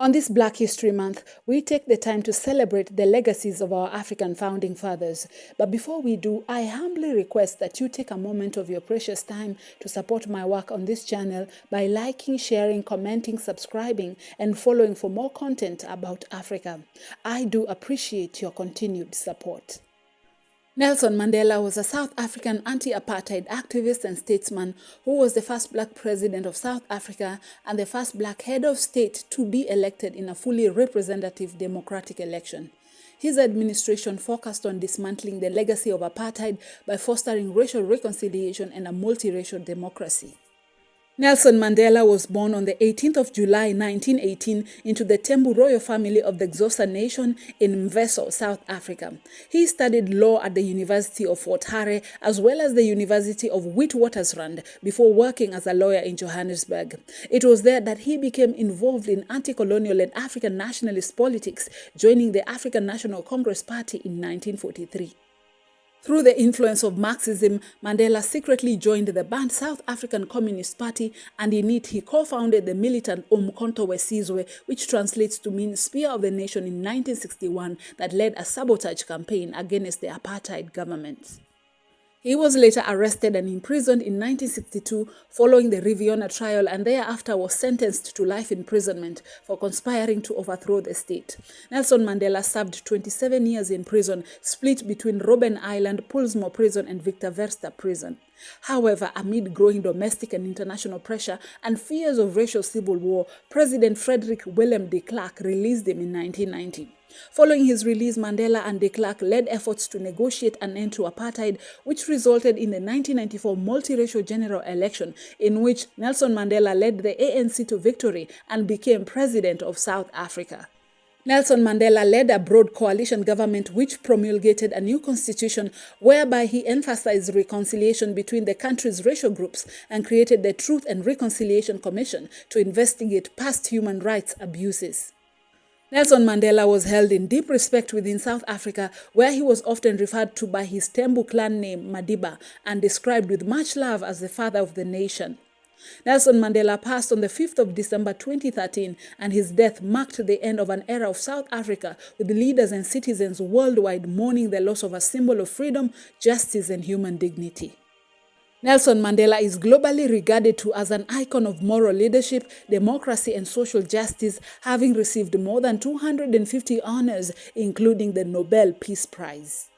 On this Black History Month, we take the time to celebrate the legacies of our African founding fathers. But before we do, I humbly request that you take a moment of your precious time to support my work on this channel by liking, sharing, commenting, subscribing, and following for more content about Africa. I do appreciate your continued support. Nelson Mandela was a South African anti-apartheid activist and statesman who was the first black president of South Africa and the first black head of state to be elected in a fully representative democratic election. His administration focused on dismantling the legacy of apartheid by fostering racial reconciliation and a multiracial democracy. Nelson Mandela was born on the 18th of July 1918 into the Tembu royal family of the Xhosa nation in Mvezo, South Africa. He studied law at the University of Fort Hare as well as the University of Witwatersrand before working as a lawyer in Johannesburg. It was there that he became involved in anti-colonial and African nationalist politics, joining the African National Congress Party in 1943. Through the influence of Marxism, Mandela secretly joined the banned South African Communist Party, and in it he co-founded the militant Umkhonto weSizwe, which translates to mean Spear of the Nation, in 1961 that led a sabotage campaign against the apartheid government. He was later arrested and imprisoned in 1962 following the Riviana trial, and thereafter was sentenced to life imprisonment for conspiring to overthrow the state. Nelson Mandela served 27 years in prison, split between Robben Island, Pollsmoor Prison and Victor Verster Prison. However, amid growing domestic and international pressure and fears of racial civil war, President Frederick Willem de Klerk released him in 1990. Following his release, Mandela and de Klerk led efforts to negotiate an end to apartheid, which resulted in the 1994 multiracial general election, in which Nelson Mandela led the ANC to victory and became president of South Africa. Nelson Mandela led a broad coalition government which promulgated a new constitution whereby he emphasized reconciliation between the country's racial groups and created the Truth and Reconciliation Commission to investigate past human rights abuses. Nelson Mandela was held in deep respect within South Africa, where he was often referred to by his Tembu clan name Madiba and described with much love as the father of the nation. Nelson Mandela passed on the 5th of December 2013, and his death marked the end of an era of South Africa, with leaders and citizens worldwide mourning the loss of a symbol of freedom, justice and human dignity. Nelson Mandela is globally regarded to as an icon of moral leadership, democracy and social justice, having received more than 250 honors, including the Nobel Peace Prize.